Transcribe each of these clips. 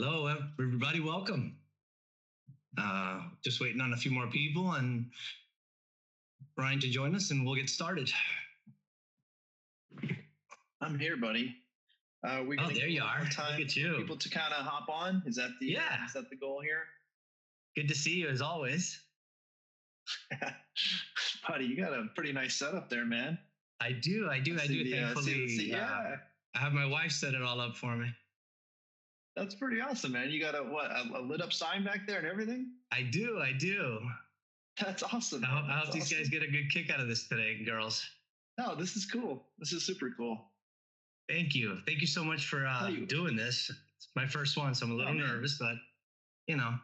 Hello, everybody. Welcome. Just waiting on a few more people and Brian to join us, and we'll get started. I'm here, buddy. We there you are. Time Look at you. People to kind of hop on. Is that the goal here? Good to see you as always. Buddy, you got a pretty nice setup there, man. I do. Thankfully, I have my wife set it all up for me. That's pretty awesome, man. You got a lit up sign back there and everything? I do. That's awesome. I hope these guys get a good kick out of this today, girls. No, this is cool. This is super cool. Thank you. Thank you so much for doing this. It's my first one, so I'm a little nervous, but you know.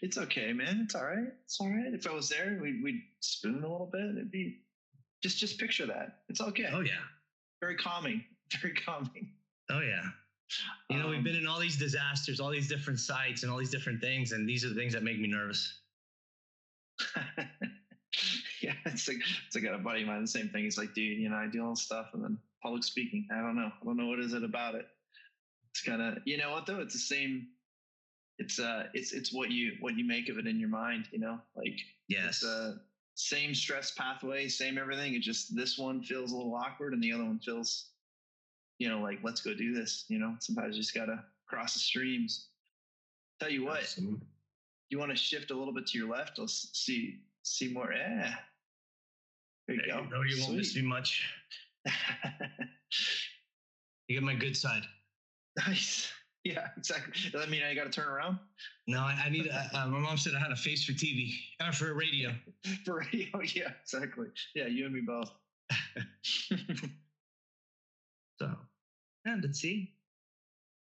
It's okay, man. It's all right. It's all right. If I was there, we'd spin it a little bit. It'd be just picture that. It's okay. Oh yeah. Very calming. Very calming. Oh yeah. You know, we've been in all these disasters, all these different sites and all these different things. And these are the things that make me nervous. Yeah, it's like I got a buddy of mine, the same thing. He's like, dude, you know, I do all this stuff and then public speaking. I don't know. What is it about it? It's kind of, you know what though? It's the same. It's what you make of it in your mind, you know, like, yes, same stress pathway, same everything. It just, this one feels a little awkward and the other one feels, you know, like, let's go do this. You know, sometimes you just got to cross the streams. Tell you what, Absolutely. You want to shift a little bit to your left. Let's see more. Yeah. There you go. No, you won't miss me much. You get my good side. Nice. Yeah, exactly. Does that mean I got to turn around? No, I need, my mom said I had a face for TV, for radio. For radio, yeah, exactly. Yeah, you and me both. So, and let's see.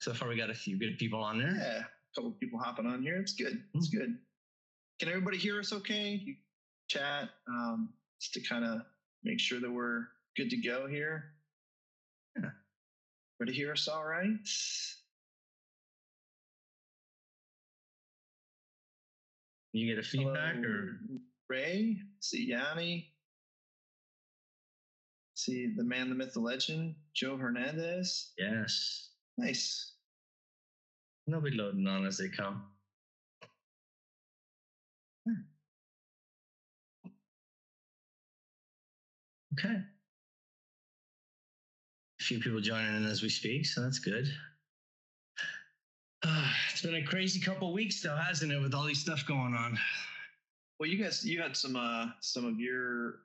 So far, we got a few good people on there. Yeah, a couple of people hopping on here. It's good. It's good. Can everybody hear us okay? You chat, just to kind of make sure that we're good to go here. Yeah. Everybody hear us all right? You get a feedback? Hello, or Ray? See Yanni? See the man, the myth, the legend, Joe Hernandez. Yes. Nice. They'll be loading on as they come. Okay. A few people joining in as we speak, so that's good. It's been a crazy couple of weeks, though, hasn't it, with all these stuff going on? Well, you had some of your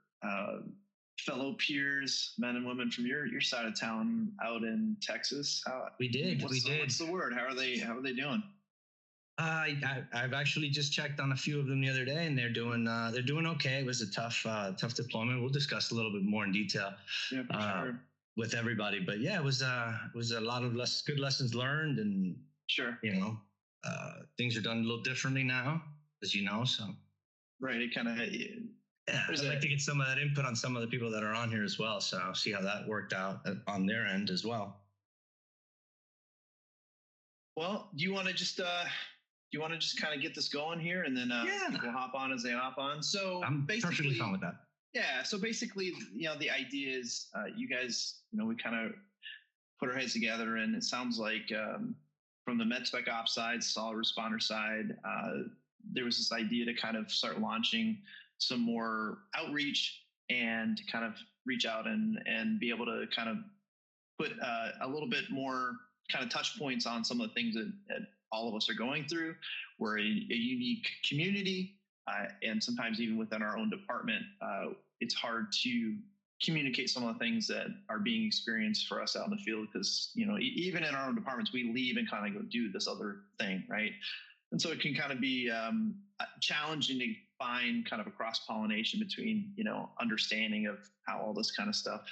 fellow peers, men and women from your side of town out in Texas. We did. What's the word? How are they doing? I've actually just checked on a few of them the other day, and they're doing okay. It was a tough deployment. We'll discuss a little bit more in detail with everybody. But yeah, it was a lot of good lessons learned, and sure, you know, things are done a little differently now, as you know. So right, it kind of. Yeah, I'd like to get some of that input on some of the people that are on here as well. So see how that worked out on their end as well. Well, do you want to just kind of get this going here, and then we'll hop on as they hop on? So I'm perfectly fine with that. Yeah. So basically, you know, the idea is you guys, you know, we kind of put our heads together, and it sounds like from the MedSpec Ops side, solid responder side, there was this idea to kind of start launching some more outreach and kind of reach out and be able to kind of put a little bit more kind of touch points on some of the things that all of us are going through. We're a unique community, and sometimes even within our own department, it's hard to communicate some of the things that are being experienced for us out in the field, because, you know, even in our own departments, we leave and kind of go do this other thing, right? And so it can kind of be challenging to find kind of a cross-pollination between, you know, understanding of how all this kind of stuff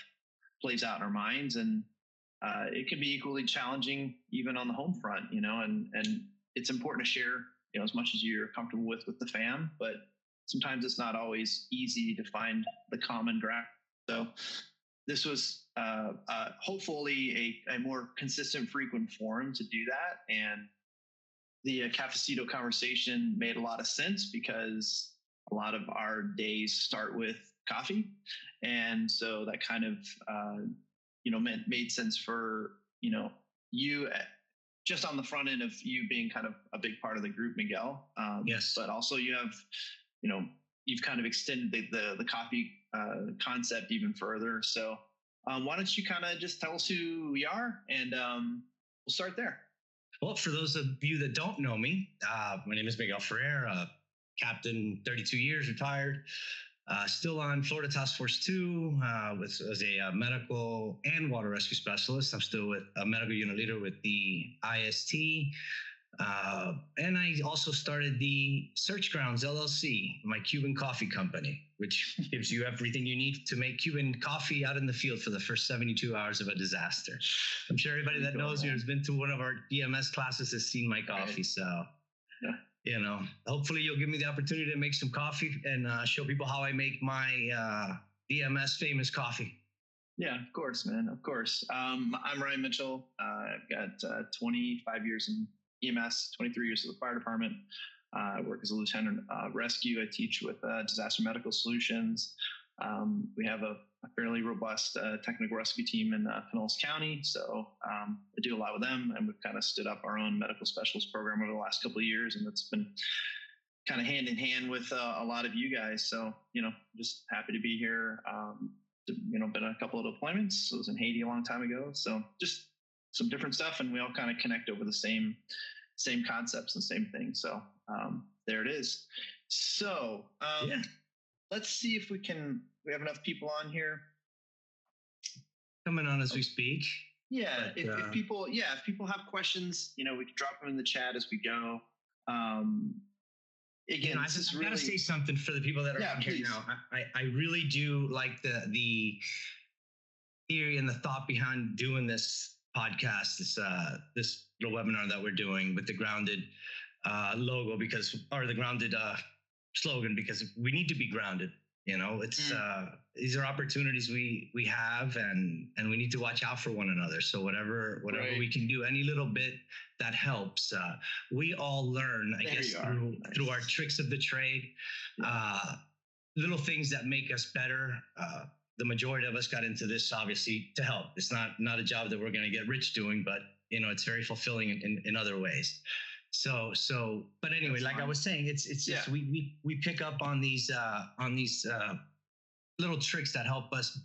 plays out in our minds. And it can be equally challenging even on the home front, you know, and it's important to share, you know, as much as you're comfortable with the fam, but sometimes it's not always easy to find the common ground. So this was hopefully a more consistent, frequent forum to do that. And the Cafecito conversation made a lot of sense, because a lot of our days start with coffee. And so that kind of, you know, made sense for, you know, you just on the front end of you being kind of a big part of the group, Miguel. Yes. But also you have, you've kind of extended the coffee concept even further. So why don't you kind of just tell us who we are, and we'll start there. Well, for those of you that don't know me, my name is Miguel Ferrer, captain, 32 years, retired. Still on Florida Task Force 2 as a medical and water rescue specialist. I'm still with a medical unit leader with the IST. And I also started the Search Grounds LLC, my Cuban coffee company, which gives you everything you need to make Cuban coffee out in the field for the first 72 hours of a disaster. I'm sure everybody that knows me or has been to one of our DMS classes has seen my coffee. Right. So, hopefully you'll give me the opportunity to make some coffee and show people how I make my DMS famous coffee. Yeah, of course, man. Of course. I'm Ryan Mitchell. I've got 25 years in EMS, 23 years in the fire department. I work as a lieutenant rescue. I teach with Disaster Medical Solutions. We have a fairly robust technical rescue team in Pinellas County. So I do a lot with them, and we've kind of stood up our own medical specialist program over the last couple of years, and it's been kind of hand in hand with a lot of you guys. So, just happy to be here. Been a couple of deployments. I was in Haiti a long time ago. So just some different stuff, and we all kind of connect over the same concepts and same things. So there it is. So let's see if we have enough people on here. Coming on as we speak. Yeah. But, if people have questions, we can drop them in the chat as we go. Again, I gotta say something for the people that are on here now. I really do like the theory and the thought behind doing this podcast, this little webinar that we're doing with the Grounded logo, or the Grounded slogan, because we need to be grounded. It's these are opportunities we have, and we need to watch out for one another. So whatever right. we can do, any little bit that helps. We all learn, I guess, through our tricks of the trade, little things that make us better. The majority of us got into this obviously to help. It's not a job that we're going to get rich doing, but it's very fulfilling in other ways. So, but anyway, like I was saying, it's just we pick up on these little tricks that help us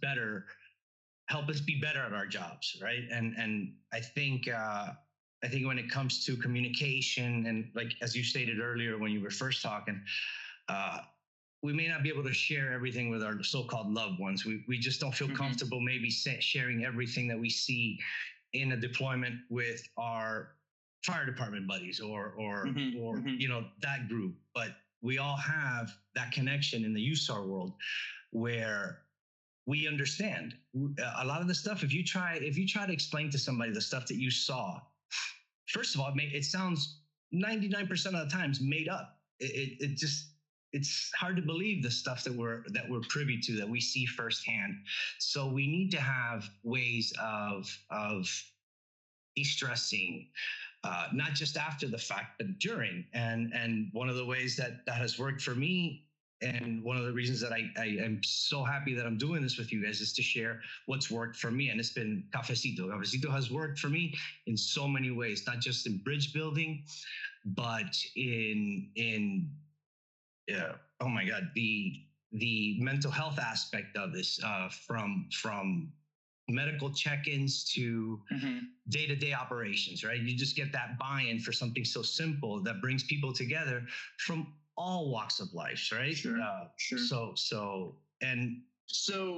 be better at our jobs, right? And I think when it comes to communication, and like as you stated earlier when you were first talking, we may not be able to share everything with our so-called loved ones. We just don't feel comfortable maybe sharing everything that we see in a deployment with our fire department buddies or that group. But we all have that connection in the USAR world where we understand a lot of the stuff. If you try to explain to somebody the stuff that you saw, first of all, it sounds 99% of the times made up. It's hard to believe the stuff that we're privy to, that we see firsthand. So we need to have ways of de-stressing, not just after the fact, but during. And one of the ways that has worked for me, and one of the reasons that I am so happy that I'm doing this with you guys, is to share what's worked for me. And it's been Cafecito. Cafecito has worked for me in so many ways, not just in bridge building, but in oh my God, the mental health aspect of this, from medical check-ins to day-to-day operations, right? You just get that buy-in for something so simple that brings people together from all walks of life, right? Sure. So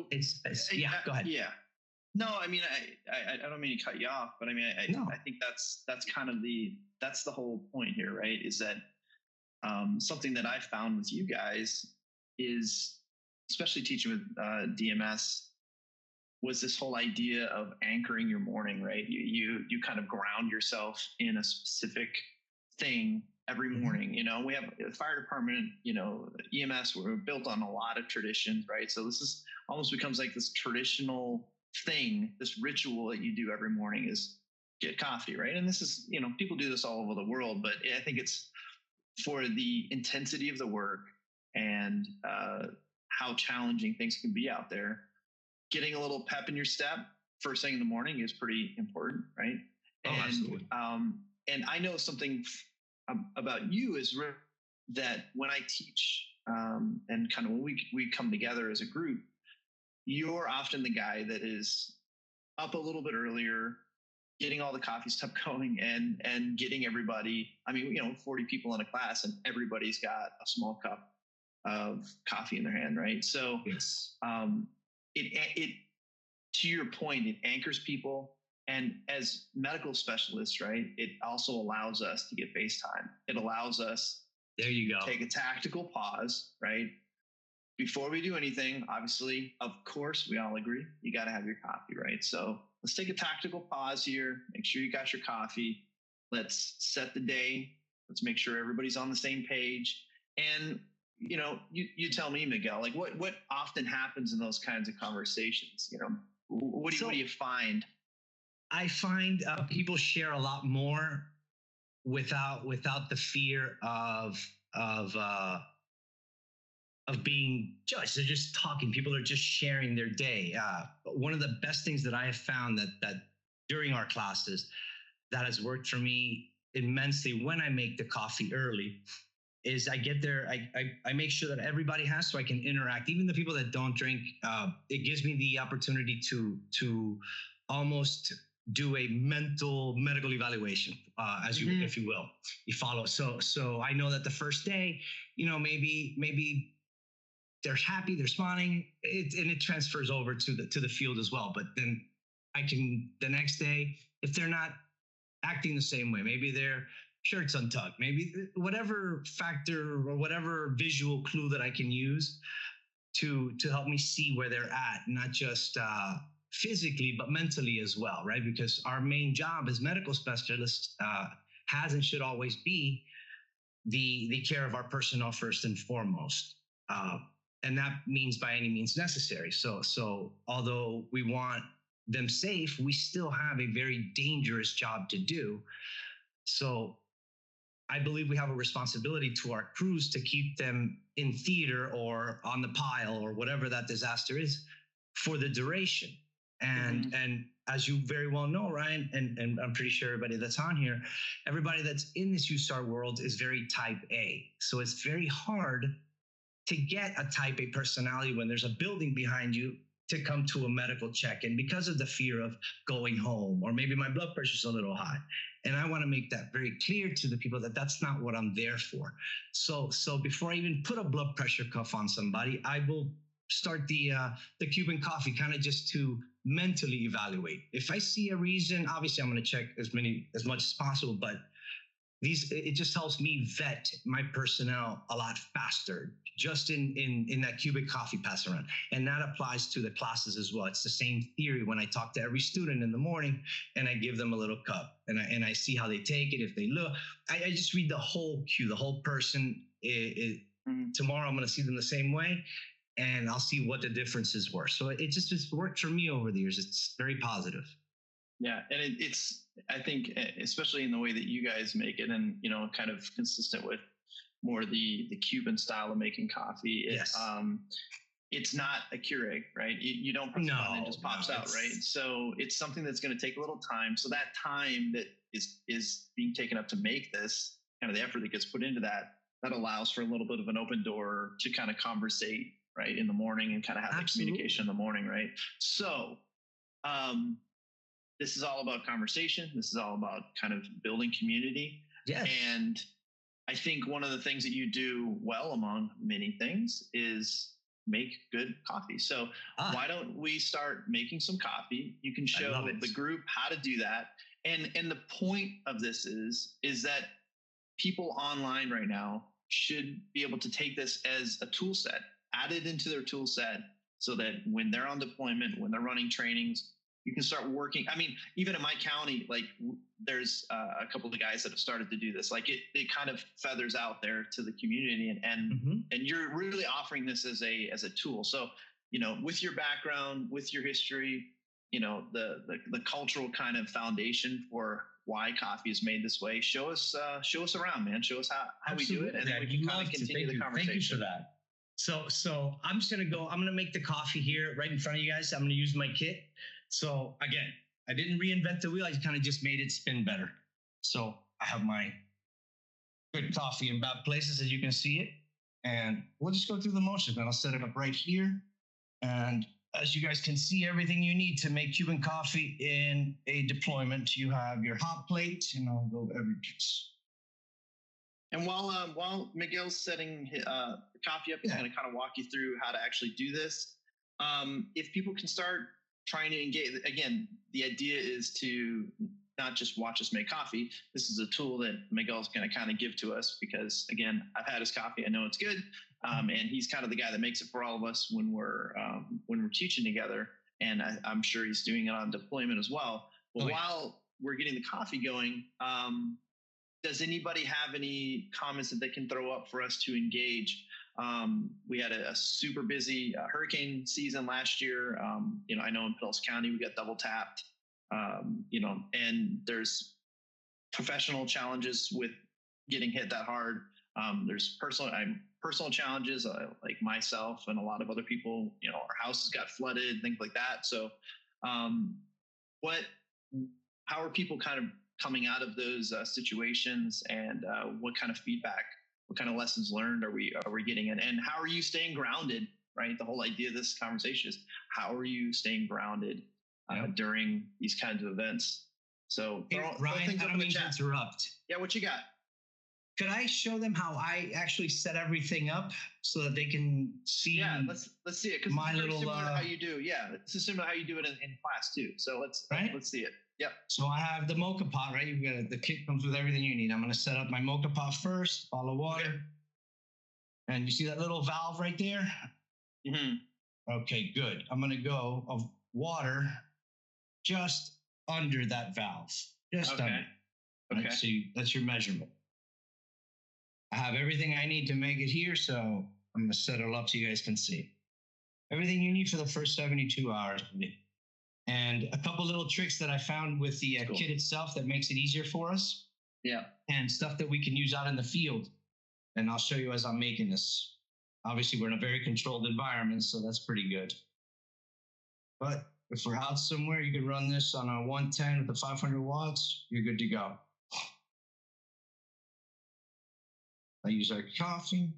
it's go ahead. Yeah. No, I mean, I don't mean to cut you off, but I mean, I think that's kind of that's the whole point here, right? Is that something that I found with you guys is, especially teaching with DMS, was this whole idea of anchoring your morning, right? You kind of ground yourself in a specific thing every morning. We have a fire department, EMS, we're built on a lot of traditions, right? So this is almost becomes like this traditional thing, this ritual that you do every morning is get coffee, right? And this is, people do this all over the world, but I think it's for the intensity of the work and how challenging things can be out there. Getting a little pep in your step first thing in the morning is pretty important, right? Oh, absolutely. and I know something about you is that when I teach and kind of when we come together as a group, you're often the guy that is up a little bit earlier, getting all the coffee stuff going and getting everybody. I mean, 40 people in a class and everybody's got a small cup of coffee in their hand, right? So yes. It to your point, it anchors people. And as medical specialists, right, it also allows us to get face time. It allows us there you go. Take a tactical pause, right? Before we do anything, obviously, of course, we all agree, you got to have your coffee, right? So let's take a tactical pause here. Make sure you got your coffee. Let's set the day. Let's make sure everybody's on the same page. And, you tell me, Miguel, like what often happens in those kinds of conversations? What do you find? I find people share a lot more without the fear of being judged. They're just talking. People are just sharing their day. One of the best things that I have found that during our classes that has worked for me immensely when I make the coffee early is I get there, I make sure that everybody has so I can interact. Even the people that don't drink, it gives me the opportunity to almost do a medical evaluation, as you, if you will, you follow. So I know that the first day, maybe they're happy, they're smiling, and it transfers over to the field as well. But then I can the next day, if they're not acting the same way, maybe their shirt's untucked, maybe whatever factor or whatever visual clue that I can use to help me see where they're at, not just physically, but mentally as well, right? Because our main job as medical specialists has and should always be the care of our personnel first and foremost. And that means by any means necessary. So although we want them safe, we still have a very dangerous job to do. So I believe we have a responsibility to our crews to keep them in theater or on the pile or whatever that disaster is for the duration. And as you very well know, Ryan, and I'm pretty sure everybody that's on here, everybody that's in this USAR world is very type A. So it's very hard to get a type A personality when there's a building behind you to come to a medical check-in because of the fear of going home, or maybe my blood pressure's a little high. And I want to make that very clear to the people that that's not what I'm there for. So before I even put a blood pressure cuff on somebody, I will start the Cuban coffee kind of just to mentally evaluate. If I see a reason, obviously I'm going to check as much as possible, but it just helps me vet my personnel a lot faster just in that Cuban coffee pass around. And that applies to the classes as well. It's the same theory when I talk to every student in the morning and I give them a little cup and I see how they take it. If they look, I just read the whole cue, the whole person. Tomorrow I'm going to see them the same way and I'll see what the differences were. So it's worked for me over the years. It's very positive. Yeah. And it's, I think, especially in the way that you guys make it and, kind of consistent with more the Cuban style of making coffee. It's not a Keurig, right? You don't press it on and it just pops out, right? So it's something that's going to take a little time. So that time that is being taken up to make this, kind of the effort that gets put into that allows for a little bit of an open door to kind of conversate, right, in the morning and kind of have that communication in the morning, right? So, this is all about conversation. This is all about kind of building community. Yes. And I think one of the things that you do well among many things is make good coffee. So why don't we start making some coffee? You can show the group how to do that. And the point of this is that people online right now should be able to take this as a tool set, add it into their tool set so that when they're on deployment, when they're running trainings, you can start working. I mean, even in my county, like there's a couple of guys that have started to do this. Like it kind of feathers out there to the community and you're really offering this as a tool. So, with your background, with your history, the cultural kind of foundation for why coffee is made this way. Show us around, man. Show us how we do it. And then we can kind of continue the conversation. Thank you for that. So I'm just going to make the coffee here right in front of you guys. I'm going to use my kit. So again, I didn't reinvent the wheel. I kind of just made it spin better. So I have my good coffee in bad places, as you can see it. And we'll just go through the motions, and I'll set it up right here. And as you guys can see, everything you need to make Cuban coffee in a deployment. You have your hot plate, and I'll go every piece. And while Miguel's setting the coffee up, he's going to kind of walk you through how to actually do this. If people can start trying to engage, again, the idea is to not just watch us make coffee. This is a tool that Miguel's going to kind of give to us because, again, I've had his coffee. I know it's good. And he's kind of the guy that makes it for all of us when we're teaching together. And I'm sure he's doing it on deployment as well. But while we're getting the coffee going, does anybody have any comments that they can throw up for us to engage? We had a super busy hurricane season last year. I know in Pinellas County, we got double tapped, and there's professional challenges with getting hit that hard. There's personal challenges like myself and a lot of other people, our houses got flooded, things like that. So how are people kind of coming out of those situations, and what kind of feedback, what kind of lessons learned are we getting in, and how are you staying grounded, right? The whole idea of this conversation is how are you staying grounded during these kinds of events? So Ryan, I don't mean to interrupt. Yeah, what you got? Could I show them how I actually set everything up so that they can see? Yeah, let's see it. Because my little similar to how you do. Yeah, it's similar to how you do it in class too. So let's see it. Yep. So I have the mocha pot, right? You've got the kit comes with everything you need. I'm going to set up my mocha pot first, bottle of water. Okay. And you see that little valve right there? Mm-hmm. Okay, good. I'm going to go of water just under that valve. Just under. Right? Okay. So that's your measurement. I have everything I need to make it here, so I'm going to set it up so you guys can see. Everything you need for the first 72 hours. And a couple little tricks that I found with the kit itself that makes it easier for us. Yeah. And stuff that we can use out in the field. And I'll show you as I'm making this. Obviously, we're in a very controlled environment, so that's pretty good. But if we're out somewhere, you can run this on a 110 with the 500 watts. You're good to go. I use our coffee.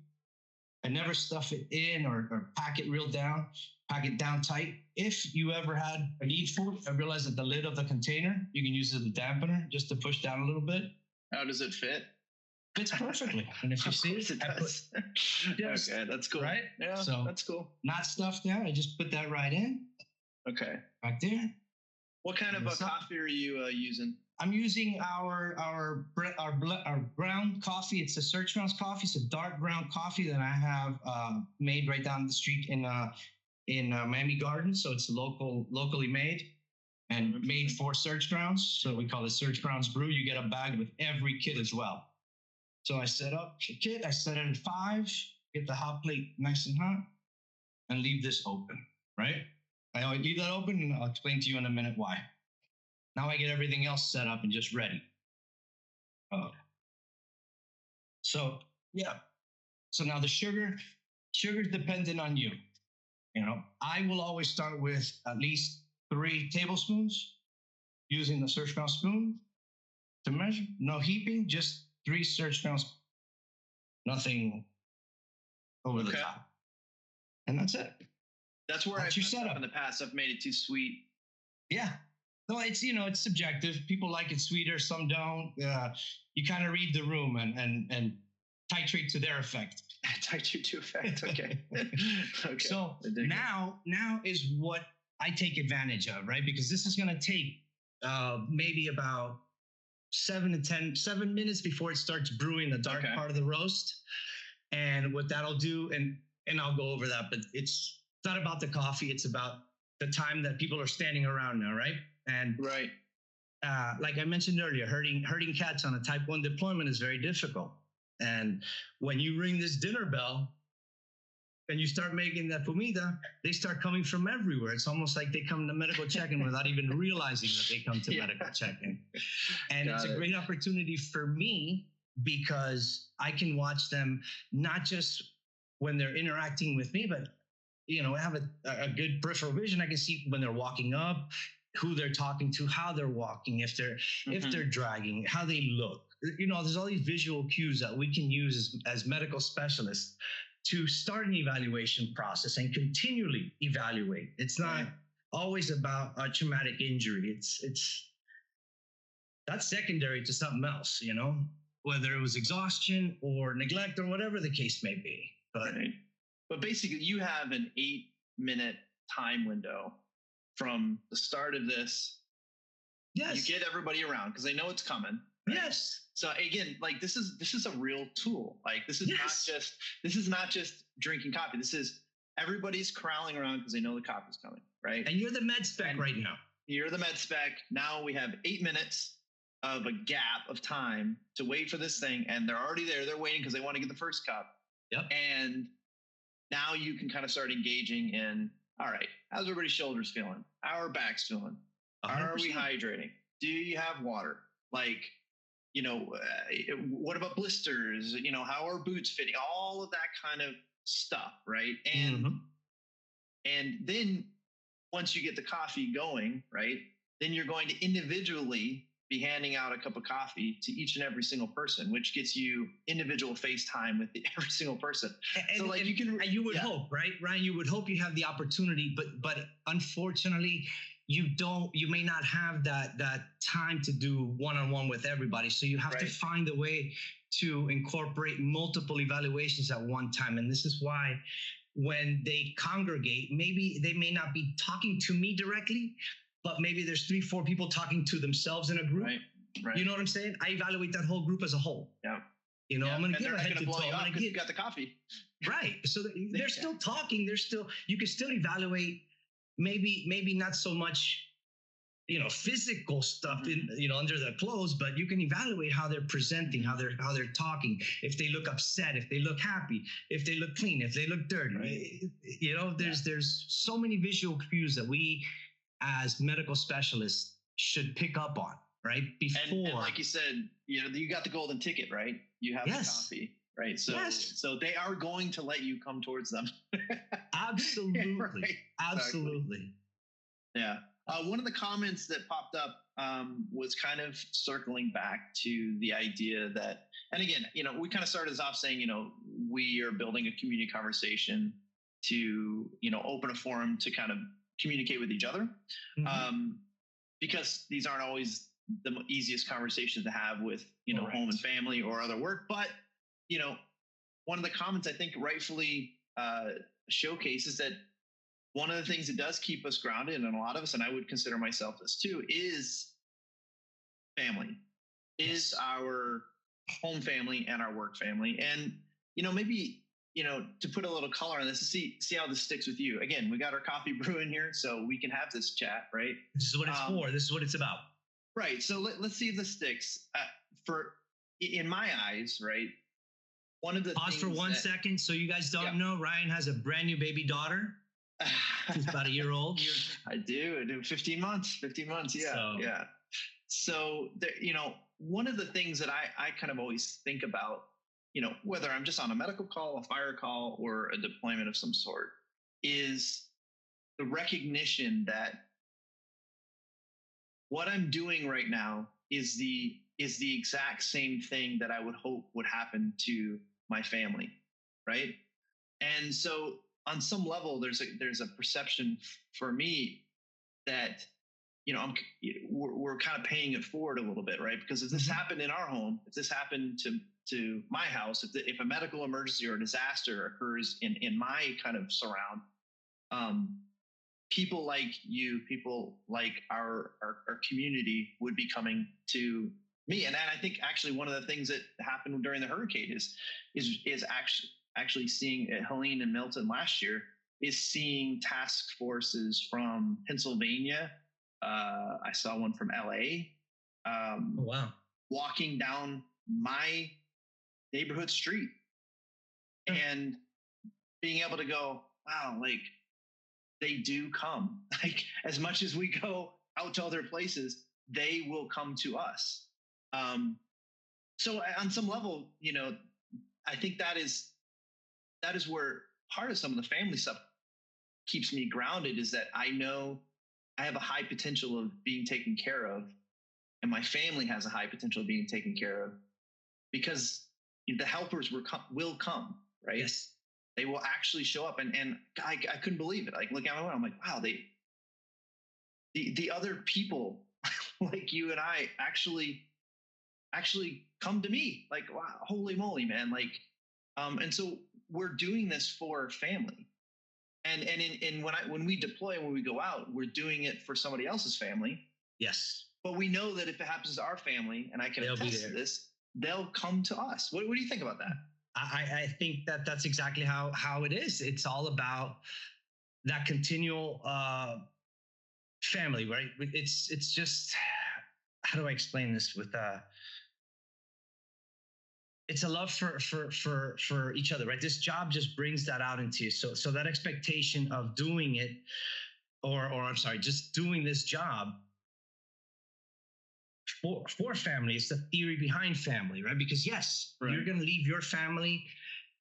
I never stuff it in or pack it real down. Pack it down tight. If you ever had a need for it, I realized that the lid of the container, you can use it as a dampener just to push down a little bit. How does it fit? Fits perfectly. And if you see it does. Okay, that's cool. Right? Yeah, so that's cool. Not stuffed down. I just put that right in. Okay. Back there. What kind of coffee are you using? I'm using our ground coffee. It's a Search Grounds coffee. It's a dark ground coffee that I have made right down the street in Miami Gardens. So it's locally made and made for Search Grounds. So we call it Search Grounds Brew. You get a bag with every kit as well. So I set up the kit. I set it at 5, get the hot plate nice and hot, and leave this open, right? I always leave that open, and I'll explain to you in a minute why. Now I get everything else set up and just ready. So now the sugar's dependent on you. I will always start with at least 3 tablespoons using the Search Ground spoon to measure. No heaping, just 3 Search Grounds, nothing over the top. And that's it. That's where I've messed up in the past. I've made it too sweet. Yeah. No, it's it's subjective. People like it sweeter, some don't. You kind of read the room and titrate to their effect. Titrate to effect. Okay. Okay. So now is what I take advantage of, right? Because this is going to take maybe about 7 minutes before it starts brewing the dark part of the roast. And what that'll do, and I'll go over that, but it's not about the coffee. It's about the time that people are standing around now, right? And like I mentioned earlier, herding cats on a type 1 deployment is very difficult. And when you ring this dinner bell and you start making that comida, they start coming from everywhere. It's almost like they come to medical check-in without even realizing that they come to medical check-in. And it's a great opportunity for me because I can watch them not just when they're interacting with me, but I have a good peripheral vision. I can see when they're walking up, who they're talking to, how they're walking, if they're dragging, how they look. there's all these visual cues that we can use as medical specialists to start an evaluation process and continually evaluate. It's not always about a traumatic injury. That's secondary to something else, whether it was exhaustion or neglect or whatever the case may be. But basically, you have an 8-minute time window from the start of this. Yes. You get everybody around because they know it's coming. Right? Yes. So again, like this is a real tool. Like this is not just drinking coffee. This is everybody's corralling around because they know the coffee's coming, right? And you're the med spec right now. You're the med spec. Now we have 8 minutes of a gap of time to wait for this thing, and they're already there. They're waiting because they want to get the first cup. Yep. And now you can kind of start engaging in, all right, how's everybody's shoulders feeling? How are backs feeling? 100%. How are we hydrating? Do you have water? Like, what about blisters? How are boots fitting? All of that kind of stuff, right? And then once you get the coffee going, right, then you're going to individually be handing out a cup of coffee to each and every single person, which gets you individual FaceTime with every single person. You would hope, right, Ryan? You would hope you have the opportunity, but unfortunately, you may not have that time to do one-on-one with everybody. So you have to find a way to incorporate multiple evaluations at one time. And this is why when they congregate, maybe they may not be talking to me directly, but maybe there's 3-4 people talking to themselves in a group. Right. You know what I'm saying? I evaluate that whole group as a whole. Yeah. I'm going to give a head to toe. You got the coffee. Right. So they're still talking. You can still evaluate maybe not so much, physical stuff under the clothes, but you can evaluate how they're presenting, how they're talking, if they look upset, if they look happy, if they look clean, if they look dirty. There's so many visual cues that we as medical specialists should pick up on, right? And like you said, you got the golden ticket, right? You have the coffee, right? So they are going to let you come towards them. Absolutely. Right. Absolutely. Yeah. One of the comments that popped up was kind of circling back to the idea that, and again, we kind of started this off saying, we are building a community conversation to, open a forum to kind of communicate with each other, because these aren't always the easiest conversations to have with, home and family or other work. But, one of the comments I think rightfully showcases that one of the things that does keep us grounded, and a lot of us, and I would consider myself this too, is family, is our home family and our work family. And, maybe, to put a little color on this, to see how this sticks with you. Again, we got our coffee brewing here, so we can have this chat, right? This is what it's for. This is what it's about. Right. So let's see if this sticks. In my eyes, right? One of the Pause for 1 second. So you guys don't know, Ryan has a brand new baby daughter. She's about a year old. I do 15 months. Yeah. So one of the things that I kind of always think about, whether I'm just on a medical call, a fire call, or a deployment of some sort, is the recognition that what I'm doing right now is the exact same thing that I would hope would happen to my family, right? And so on some level, there's a perception for me that, we're kind of paying it forward a little bit, right? Because if this happened in our home, if this happened to my house, if a medical emergency or a disaster occurs in my kind of surround, people like you, people like our community would be coming to me. And I think actually one of the things that happened during the hurricane is actually seeing at Helene and Milton last year, is seeing task forces from Pennsylvania. I saw one from LA. Wow. Walking down my neighborhood street and being able to go, wow, like they do come. Like as much as we go out to other places, they will come to us. So on some level, I think that is where part of some of the family stuff keeps me grounded, is that I know I have a high potential of being taken care of, and my family has a high potential of being taken care of. because the helpers will come, right? Yes. They will actually show up. And I couldn't believe it. Like, look at my, I'm like, wow, the other people like you and I actually come to me. Like, wow, holy moly, man. Like, and so we're doing this for family. And when we deploy, when we go out, we're doing it for somebody else's family. Yes. But we know that if it happens to our family, and I can attest to this, they'll come to us. What do you think about that? I think that's exactly how it is. It's all about that continual family, right? It's just, how do I explain this with it's a love for each other, right? This job just brings that out into you. So that expectation of doing it, or I'm sorry, just doing this job for family. It's the theory behind family, right? Because yes, right, you're going to leave your family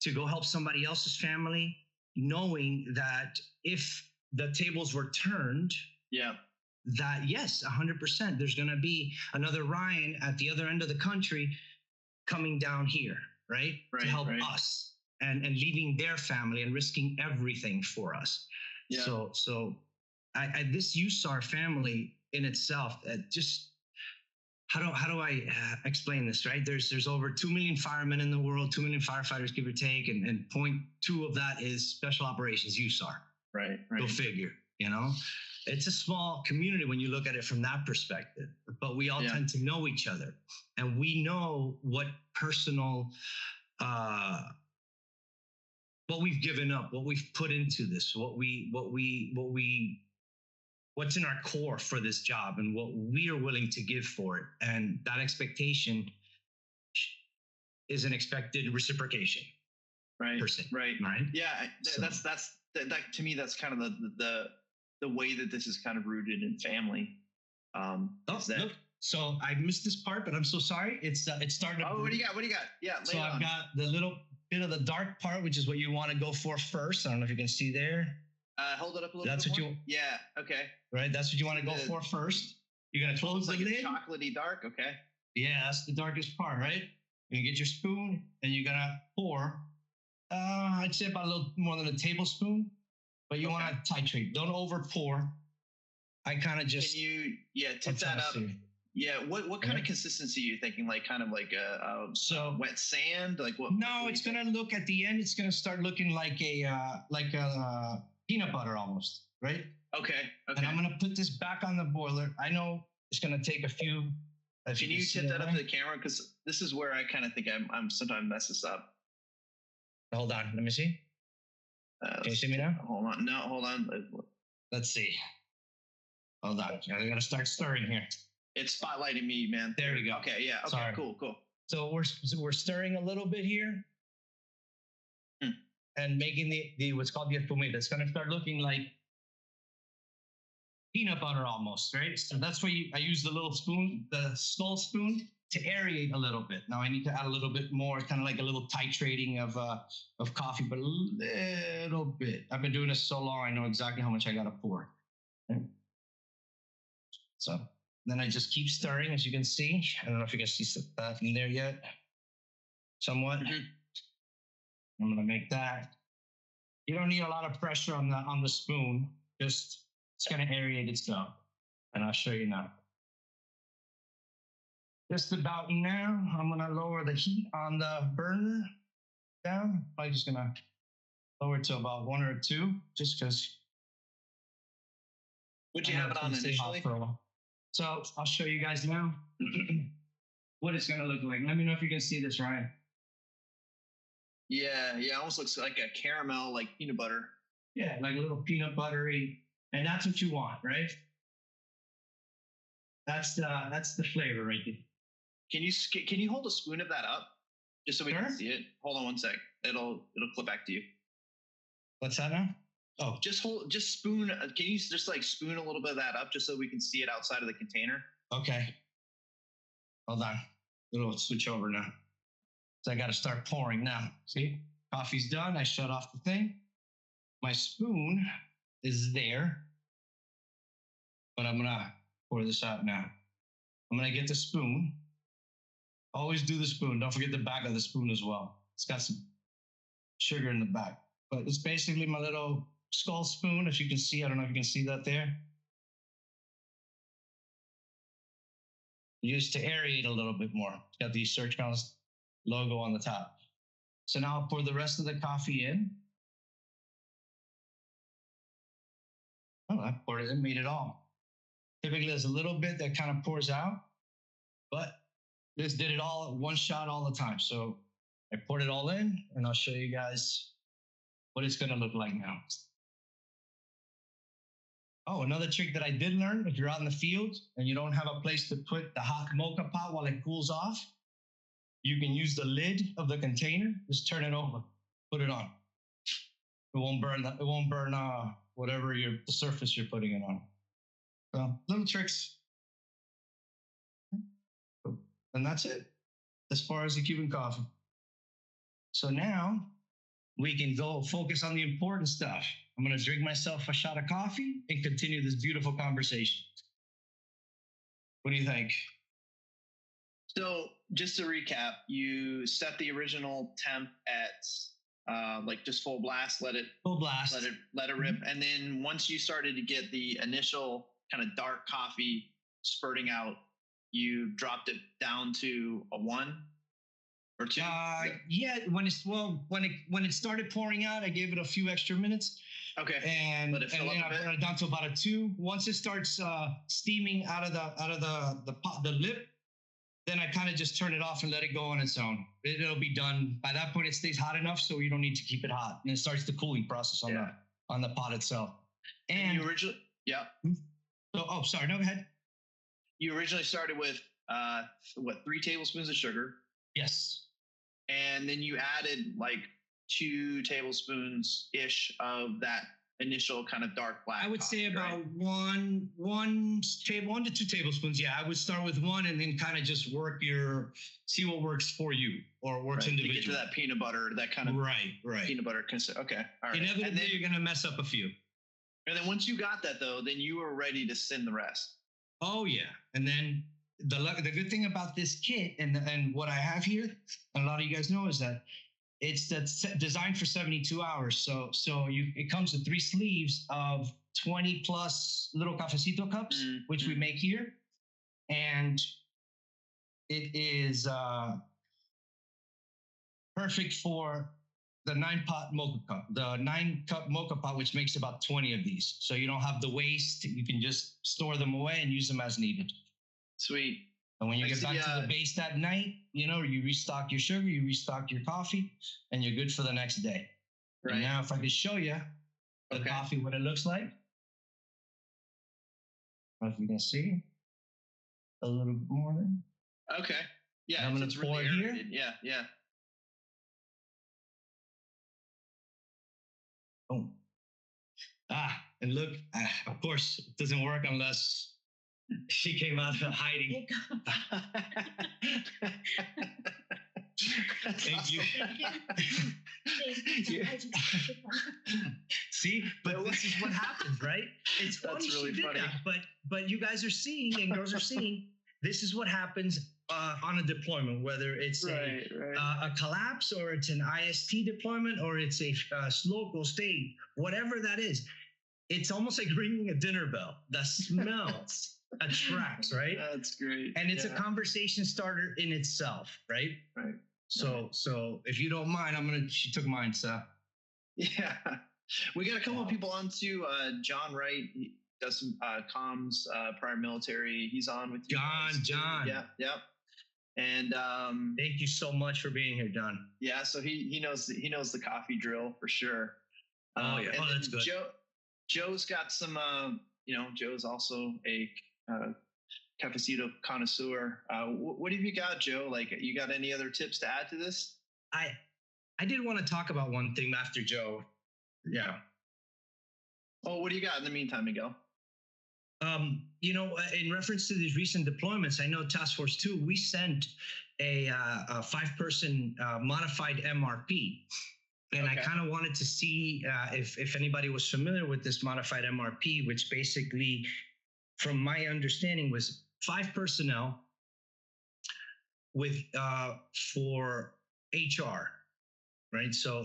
to go help somebody else's family, knowing that if the tables were turned, that yes, 100%, there's going to be another Ryan at the other end of the country coming down here, right? To help us and leaving their family and risking everything for us. Yeah. So this USAR family in itself, just, how do I explain this, right? There's over 2 million firemen in the world, 2 million firefighters, give or take, and 0.2 of that is special operations, USAR. Right. Go figure, you know? It's a small community when you look at it from that perspective, but we all tend to know each other, and we know what personal, what we've given up, what we've put into this, what's in our core for this job, and what we are willing to give for it. And that expectation is an expected reciprocation. Right. Right. Yeah. That to me, that's kind of the way that this is kind of rooted in family. Look, so I missed this part, but I'm so sorry. It's starting to. Oh, what do you got? Yeah. So I've got the little bit of the dark part, which is what you want to go for first. I don't know if you can see there. Hold it up a little bit more. Yeah. Okay. Right. That's what you want to go for first. You're going to close the lid. Chocolatey dark. Okay. Yeah. That's the darkest part, right? You get your spoon and you're going to pour, I'd say about a little more than a tablespoon, but you want to titrate. Don't over pour. I kind of just. Can you, tip that up. Yeah. What kind of consistency are you thinking? Like kind of like a wet sand? Like what? No, it's going to look at the end. It's going to start looking like a peanut butter almost, right? Okay. And I'm going to put this back on the boiler. I know it's going to take a few. Can you tip that up to the camera? Because this is where I kind of think I'm sometimes mess this up. Hold on. Let me see. Can you see me now? Hold on. No, hold on. Let's see. Hold on. I got to start stirring here. It's spotlighting me, man. There we go. Okay. Yeah. Okay. Sorry. Cool. So we're stirring a little bit here. And making the what's called the espumita. It's going to start looking like peanut butter almost, right? So that's why I use the little spoon, the small spoon, to aerate a little bit. Now I need to add a little bit more, kind of like a little titrating of coffee, but a little bit. I've been doing this so long, I know exactly how much I got to pour. Okay. So then I just keep stirring, as you can see. I don't know if you can see that in there yet. Somewhat. Mm-hmm. I'm going to make that. You don't need a lot of pressure on the spoon. Just, it's going to aerate itself. And I'll show you now. Just about now, I'm going to lower the heat on the burner down. I'm just going to lower it to about 1 or 2, just because. Would you have it on initially? So I'll show you guys now what it's going to look like. Let me know if you can see this, Ryan. Yeah, almost looks like a caramel, like peanut butter. Yeah, like a little peanut buttery, and that's what you want, right? That's the flavor right there. Can you hold a spoon of that up, just so we can see it? Hold on 1 sec. It'll clip back to you. What's that now? Oh, just spoon. Can you just like spoon a little bit of that up, just so we can see it outside of the container? Okay. Hold on. It'll switch over now. So I got to start pouring now. See, coffee's done. I shut off the thing. My spoon is there, but I'm going to pour this out now. I'm going to get the spoon Always do the spoon. Don't forget the back of the spoon as well. It's got some sugar in the back. But it's basically my little skull spoon, if you can see. I don't know if you can see that there. Used to aerate a little bit more. It's got the Search Mouse logo on the top. So now I'll pour the rest of the coffee in. Oh, I poured it in, made it all. Typically, there's a little bit that kind of pours out, but this did it all at one shot all the time. So I poured it all in, and I'll show you guys what it's going to look like now. Oh, another trick that I did learn, if you're out in the field and you don't have a place to put the hot mocha pot while it cools off, you can use the lid of the container, just turn it over, put it on. It won't burn whatever the surface you're putting it on. So little tricks. And that's it as far as the Cuban coffee. So now we can go focus on the important stuff. I'm going to drink myself a shot of coffee and continue this beautiful conversation. What do you think? So just to recap, you set the original temp at like just full blast, let it rip. And then once you started to get the initial kind of dark coffee spurting out, you dropped it down to a 1 or 2? Yeah, when it started pouring out, I gave it a few extra minutes. Okay. And then I brought it down to about a 2. Once it starts steaming out of the lip, then I kind of just turn it off and let it go on its own. It'll be done. By that point, it stays hot enough, so you don't need to keep it hot. And it starts the cooling process on the pot itself. And you originally, yeah. So, sorry, no, go ahead. You originally started with 3 tablespoons of sugar? Yes. And then you added like 2 tablespoons ish of that initial kind of dark black. I would say about 1 to 2 tablespoons. Yeah, I would start with 1 and then kind of just see what works for you or works individually. To get to that peanut butter, that kind of peanut butter. Okay, all right. Inevitably, you're going to mess up a few. And then once you got that though, then you were ready to send the rest. Oh yeah, and then the good thing about this kit and what I have here, and a lot of you guys know, is that it's designed for 72 hours. So it comes with 3 sleeves of 20 plus little cafecito cups, which we make here. And it is perfect for the 9-pot mocha cup, the 9-cup mocha pot, which makes about 20 of these. So you don't have the waste. You can just store them away and use them as needed. Sweet. And when you get back to the base that night, you restock your sugar, you restock your coffee, and you're good for the next day. Right. And now if I could show you the coffee, what it looks like. I don't know if you can see a little bit more. Okay. Yeah. And I'm going to pour it here. Yeah. Boom. And look, of course, it doesn't work unless she came out of hiding. Thank you. See, but this is what happens, right? It's funny. That's really funny. But you guys are seeing, and girls are seeing, this is what happens on a deployment, whether it's a collapse or it's an IST deployment or it's a local state, whatever that is. It's almost like ringing a dinner bell. The smells attracts, right? That's great. And it's a conversation starter in itself, right? Right. So if you don't mind, she took mine, so. Yeah. We got a couple of people on too. John Wright, he does some comms, prior military. He's on with you. John. Yeah. And thank you so much for being here, John. Yeah, so he knows the coffee drill for sure. Oh yeah, that's good. Joe's got some. Joe's also a Cafecito connoisseur. What have you got, Joe? Like, you got any other tips to add to this? I did want to talk about one thing after Joe. Yeah. Oh, what do you got in the meantime, Miguel? In reference to these recent deployments, I know Task Force 2, we sent a 5-person modified MRP. And I kind of wanted to see if anybody was familiar with this modified MRP, which basically, from my understanding, was 5 personnel with for HR, right? So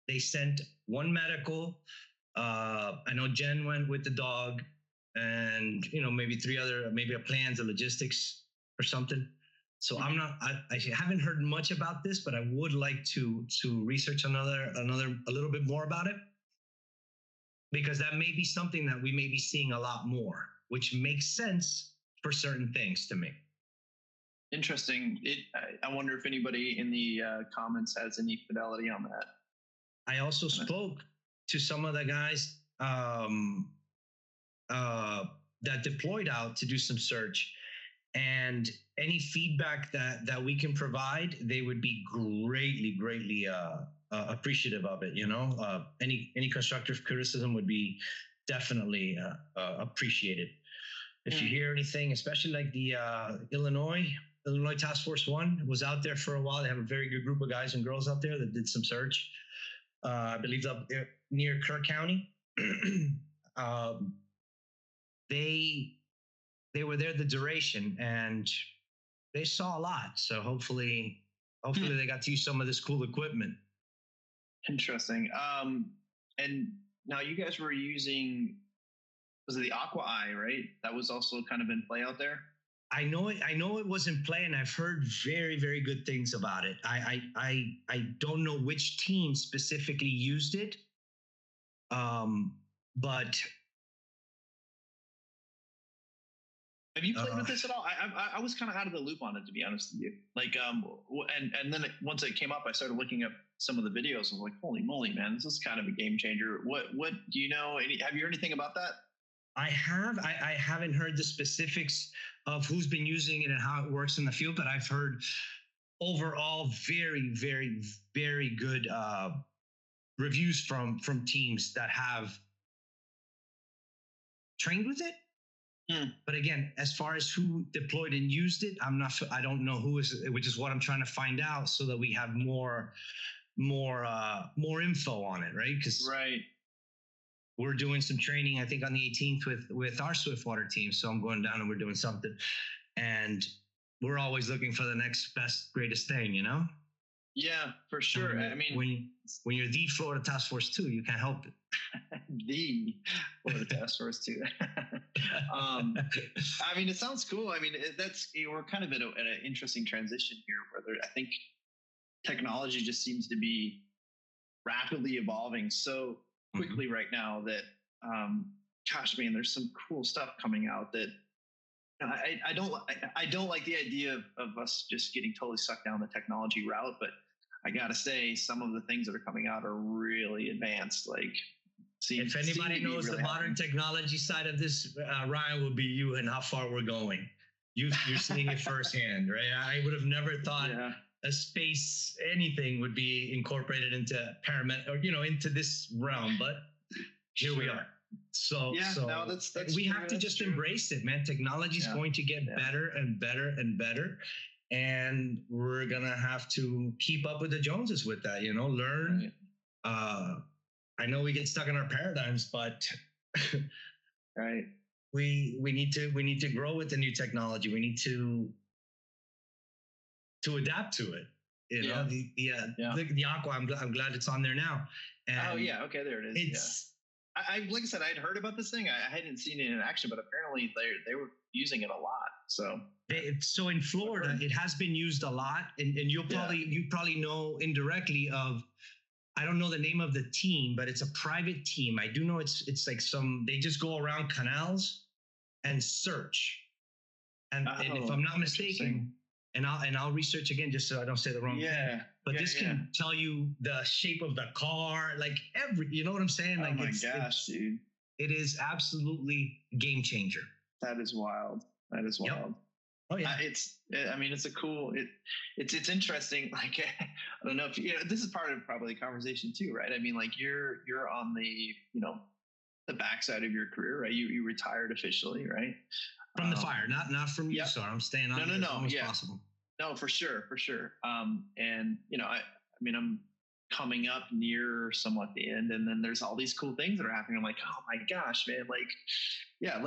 they sent one medical. I know Jen went with the dog, and maybe three other, maybe a plans, of logistics or something. So I haven't heard much about this, but I would like to research a little bit more about it, because that may be something that we may be seeing a lot more, which makes sense for certain things to me. Interesting. I wonder if anybody in the comments has any fidelity on that. I also spoke to some of the guys that deployed out to do some search, and any feedback that we can provide, they would be greatly appreciative of it. Any constructive criticism would be definitely appreciated. If you hear anything, especially like the Illinois Task Force 1 was out there for a while. They have a very good group of guys and girls out there that did some search. I believe up near Kirk County. They were there the duration, and they saw a lot. So hopefully they got to use some of this cool equipment. Interesting. And now you guys were using, was it the Aqua Eye, right? That was also kind of in play out there. I know it was in play, and I've heard very, very good things about it. I don't know which team specifically used it, but have you played with this at all? I was kind of out of the loop on it, to be honest with you. Like, and then once it came up, I started looking up some of the videos. I was like, holy moly, man, this is kind of a game changer. What do you know? Have you heard anything about that? I haven't heard the specifics of who's been using it and how it works in the field, but I've heard overall very, very, very good reviews from teams that have trained with it. But again, as far as who deployed and used it, I don't know who is, which is what I'm trying to find out, so that we have more info on it, right? Because we're doing some training, I think, on the 18th with our Swiftwater team. So I'm going down and we're doing something, and we're always looking for the next best, greatest thing, Yeah, for sure. I mean, when you're the Florida Task Force 2, you can't help it. The Florida Task Force 2. I mean, it sounds cool. I mean, we're kind of at an interesting transition here, where I think technology just seems to be rapidly evolving so quickly right now that, gosh, man, there's some cool stuff coming out that I don't like the idea of us just getting totally sucked down the technology route, but I gotta say, some of the things that are coming out are really advanced. Like, if anybody knows really the modern technology side of this, Ryan, will be you, and how far we're going. You're seeing it firsthand, right? I would have never thought a space anything would be incorporated into into this realm, but here we are. So that's we have to just embrace it, man. Technology is going to get better and better and better, and we're gonna have to keep up with the Joneses with that. Learn. I know we get stuck in our paradigms, but we need to grow with the new technology. We need to adapt to it. The Aqua. I'm glad it's on there now. And okay, there it is. I like I said, I had heard about this thing. I hadn't seen it in action, but apparently they were using it a lot. So in Florida, it has been used a lot, and you probably know indirectly of. I don't know the name of the team, but it's a private team. I do know it's like they just go around canals and search. And if I'm not mistaken, and I'll research again just so I don't say the wrong thing. But this can tell you the shape of the car, like you know what I'm saying? Like, oh my gosh, dude. It is absolutely game changer. That is wild. Yep. Oh yeah. It's a cool, it's interesting. Like, I don't know if this is part of probably the conversation too, right? I mean, like you're on the, the backside of your career, right? You retired officially, right? From the fire, not from you, sir. I'm staying on as long as possible. No, for sure. And, I'm coming up near somewhat the end, and then there's all these cool things that are happening. I'm like, oh my gosh, man! Like, yeah,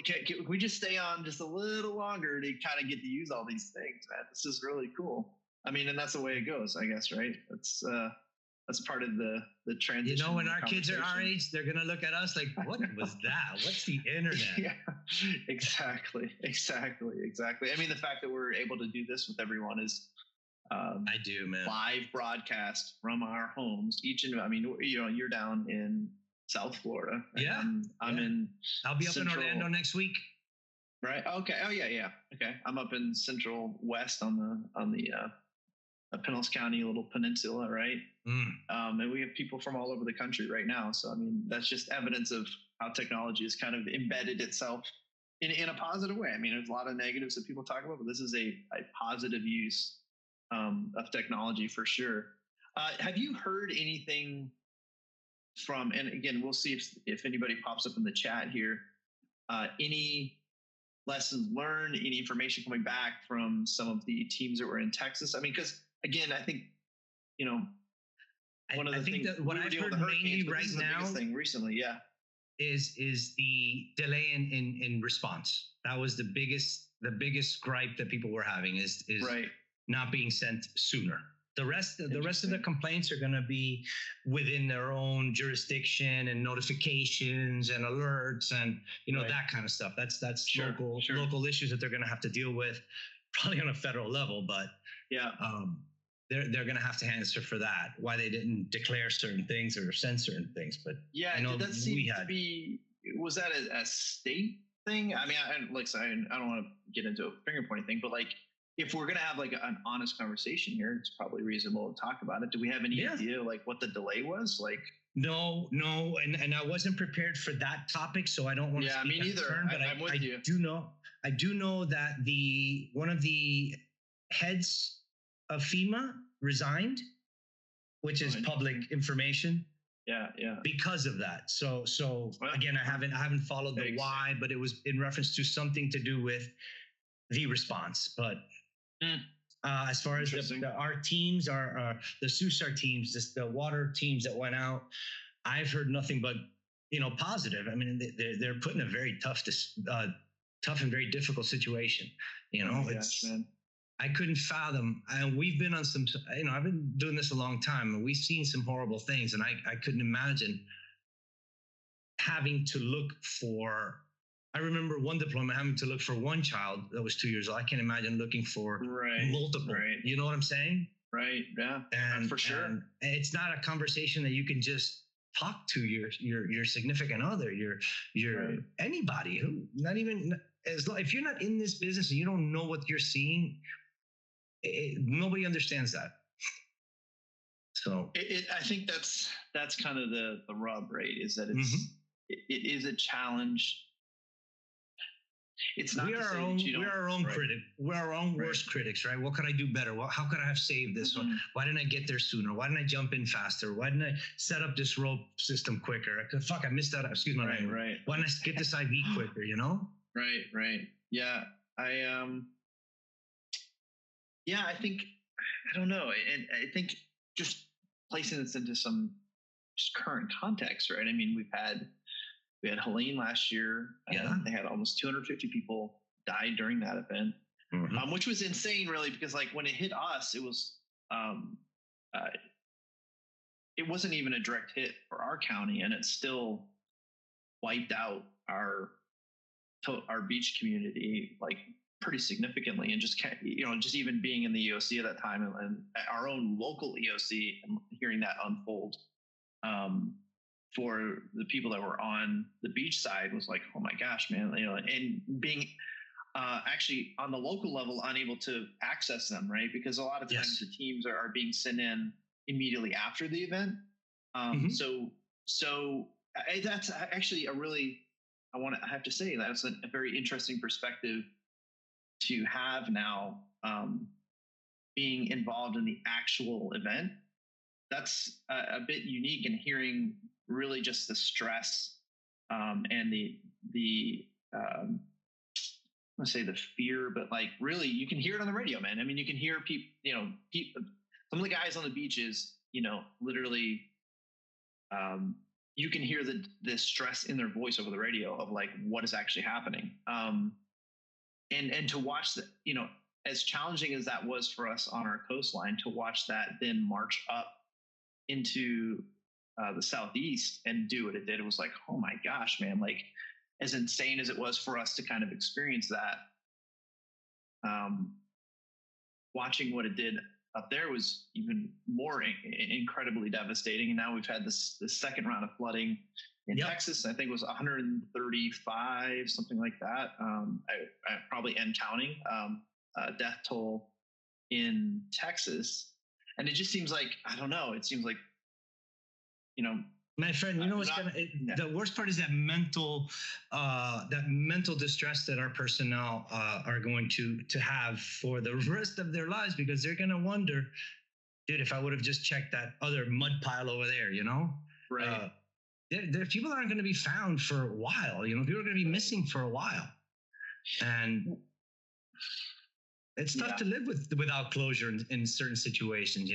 can we just stay on just a little longer to kind of get to use all these things, man? This is really cool. I mean, and that's the way it goes, I guess, right? That's part of the transition. You know, when our kids are our age, they're gonna look at us like, "What was that? What's the internet?" Yeah, exactly. I mean, the fact that we're able to do this with everyone is. I do, man. Live broadcast from our homes. I mean, you know, you're down in South Florida. Right? Yeah. I'm in. I'll be up in Orlando next week. Right. Okay. Oh yeah. Okay. I'm up in Central West on the Pinellas County little peninsula, right? And we have people from all over the country right now. So I mean, that's just evidence of how technology has kind of embedded itself in a positive way. I mean, there's a lot of negatives that people talk about, but this is a positive use of technology for sure. Have you heard anything from, and again, we'll see if anybody pops up in the chat here, any lessons learned, any information coming back from some of the teams that were in Texas? I mean, because again, I think, you know, one of the things that what I've heard mainly right now thing recently, yeah, is the delay in response. That was the biggest gripe that people were having is right. Not being sent sooner. The rest of the complaints are going to be within their own jurisdiction and notifications and alerts and right. That kind of stuff. That's sure. local issues that they're going to have to deal with, probably on a federal level. But yeah, they're going to have to answer for that. Why they didn't declare certain things or send certain things. But yeah, I know did that seem to be? Was that a state thing? I mean, I don't want to get into a finger pointing thing, but like, if we're going to have like an honest conversation here, it's probably reasonable to talk about it. Do we have any idea like what the delay was? Like, no. And I wasn't prepared for that topic. So I don't want to speak me neither. Turn, but I'm with you. I do know that one of the heads of FEMA resigned, which is public information. Yeah. Because of that. So again, I haven't followed the why, but it was in reference to something to do with the response. But as far as our teams, the SUSAR teams, the water teams that went out, I've heard nothing but positive. I mean, they're put in a very tough and very difficult situation. I couldn't fathom. And we've been on some. I've been doing this a long time, and we've seen some horrible things, and I couldn't imagine having to look for. I remember one deployment having to look for one child that was 2 years old. I can't imagine looking for multiple. Right. You know what I'm saying? Right. Yeah. And for sure. And it's not a conversation that you can just talk to your significant other, your anybody who not even if you're not in this business and you don't know what you're seeing, nobody understands that. So I think that's kind of the rub, right? Is that it is a challenge. It's not we're our own critic. We're our own worst critics, right? What could I do better? How could I have saved this one? Why didn't I get there sooner? Why didn't I jump in faster? Why didn't I set up this rope system quicker? I missed that. Excuse my language. Right. Why didn't I get this IV quicker? Right. Yeah. I think I don't know, and I think just placing this into some just current context, right? I mean, we had Helene last year. They had almost 250 people die during that event, which was insane, really, because like when it hit us, it was it wasn't even a direct hit for our county, and it still wiped out our beach community like pretty significantly, and just even being in the EOC at that time and our own local EOC and hearing that unfold. For the people that were on the beach side was like, oh my gosh, man, and being actually on the local level unable to access them, right? Because a lot of times the teams are being sent in immediately after the event. So that's actually I have to say that's a very interesting perspective to have now, being involved in the actual event. That's a bit unique, in hearing really just the stress and the I want to say the fear, but like really you can hear it on the radio, man. I mean, you can hear people, some of the guys on the beaches literally, you can hear the stress in their voice over the radio of like what is actually happening. And to watch that, as challenging as that was for us on our coastline, to watch that then march up into the Southeast and do what it did, it was like, oh my gosh, man, like as insane as it was for us to kind of experience that, watching what it did up there was even more incredibly devastating. And now we've had the second round of flooding in Texas. I think it was 135, something like that. I probably end counting death toll in Texas. And it just seems like, I don't know, it seems like, my friend, what's the worst part is that mental distress that our personnel are going to have for the rest of their lives, because they're going to wonder, dude, if I would have just checked that other mud pile over there, right? There people aren't going to be found for a while. People are going to be missing for a while, and it's tough to live without closure in certain situations.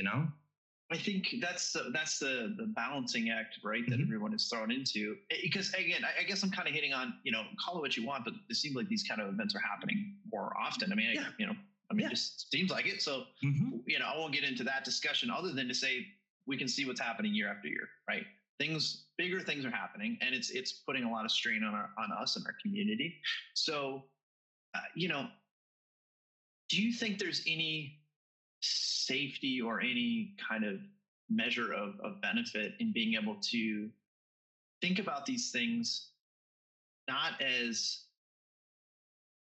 I think that's the balancing act, right? That everyone is thrown into. Because again, I guess I'm kind of hitting on, call it what you want, but it seems like these kind of events are happening more often. I mean, it just seems like it. So, I won't get into that discussion other than to say we can see what's happening year after year, right? Bigger things are happening, and it's putting a lot of strain on us and our community. So, do you think there's any safety or any kind of measure of benefit in being able to think about these things not as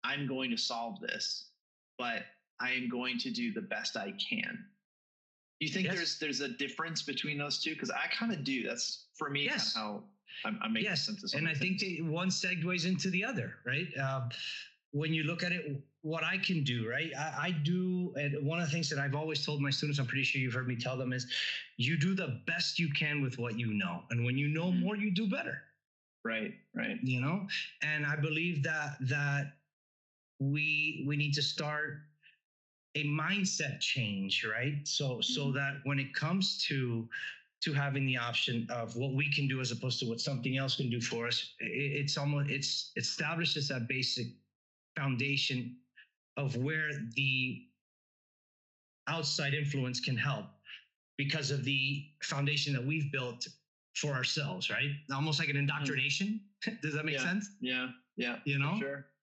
I'm going to solve this, but I am going to do the best I can? Do you think there's a difference between those two? Because I kind of do. That's for me kind of how I'm making sense of and I think one segues into the other, right? When you look at it, what I can do, right? I do, and one of the things that I've always told my students, I'm pretty sure you've heard me tell them, is you do the best you can with what you know. And when you know more, you do better. Right. And I believe that we need to start a mindset change, right? So that when it comes to having the option of what we can do as opposed to what something else can do for us, it establishes that basic foundation of where the outside influence can help because of the foundation that we've built for ourselves, right? Almost like an indoctrination. Does that make sense? Yeah.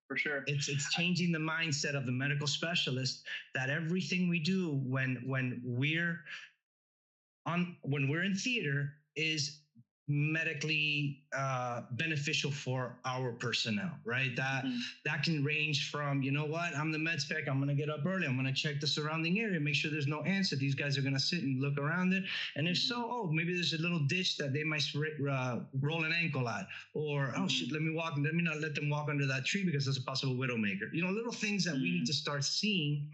For sure. It's changing the mindset of the medical specialist that everything we do when we're in theater is medically beneficial for our personnel, right? That can range from, I'm the med spec, I'm going to get up early, I'm going to check the surrounding area, make sure there's no ants, that these guys are going to sit and look around it, and if so, maybe there's a little ditch that they might roll an ankle at, or let me not let them walk under that tree because there's a possible widowmaker. Little things that we need to start seeing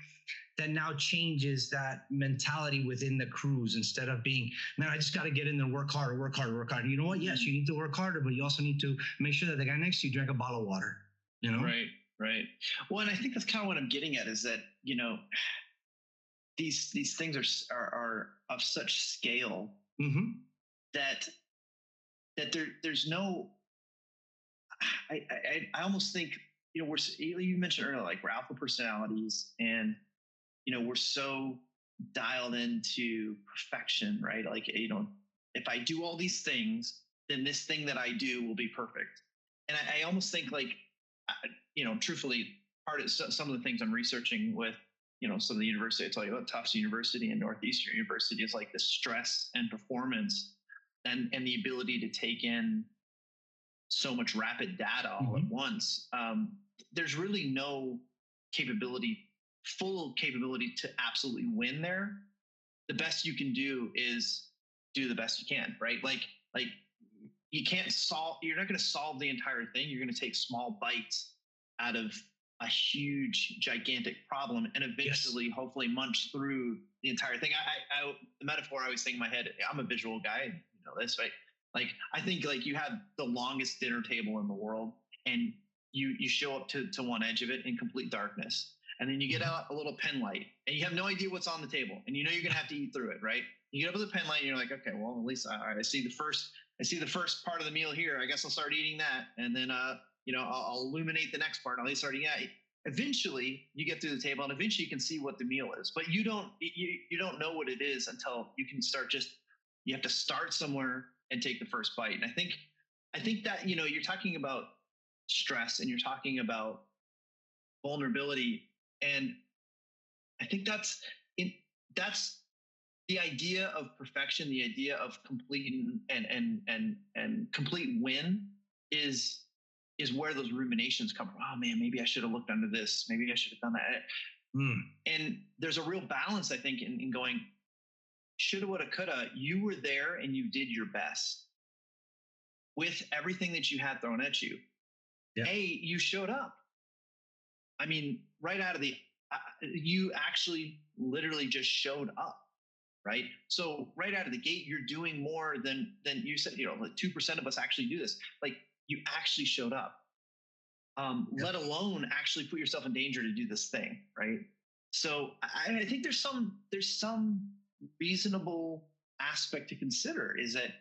that now changes that mentality within the crews, instead of being, man, I just got to get in there, work harder. And you know what? Yes, you need to work harder, but you also need to make sure that the guy next to you drank a bottle of water, Right. Well, and I think that's kind of what I'm getting at, is that, these things are of such scale that there's no, I almost think, you mentioned earlier, like we're alpha personalities, and we're so dialed into perfection, right? Like, if I do all these things, then this thing that I do will be perfect. And I almost think like, truthfully, part of some of the things I'm researching with, some of the university, I tell you about Tufts University and Northeastern University, is like the stress and performance and the ability to take in so much rapid data all at once. There's really no full capability to absolutely win there. The best you can do is do the best you can, right? Like you're not going to solve the entire thing. You're going to take small bites out of a huge, gigantic problem, and eventually, hopefully, munch through the entire thing. The metaphor I always think in my head, I'm a visual guy, this, right? Like, I think like you have the longest dinner table in the world, and you show up to one edge of it in complete darkness. And then you get out a little pen light, and you have no idea what's on the table, and you're going to have to eat through it, right? You get up at the pen light, and you're like, okay, well, at least I see the first part of the meal here. I guess I'll start eating that, and then I'll illuminate the next part. I'll start eating that. Eventually, you get through the table, and eventually you can see what the meal is. But you don't know what it is until you can start. You have to start somewhere and take the first bite. And I think that you're talking about stress and you're talking about vulnerability, and I think that's the idea of perfection, the idea of complete and complete win is where those ruminations come from. Oh man, maybe I should have looked under this. Maybe I should have done that. And there's a real balance, I think, in going shoulda, woulda, coulda. You were there and you did your best with everything that you had thrown at you. Yeah. Hey, you showed up. I mean, right out of you actually literally just showed up. Right. So right out of the gate, you're doing more than you said, like 2% of us actually do this. Like you actually showed up, let alone actually put yourself in danger to do this thing. Right. So I think there's some reasonable aspect to consider is that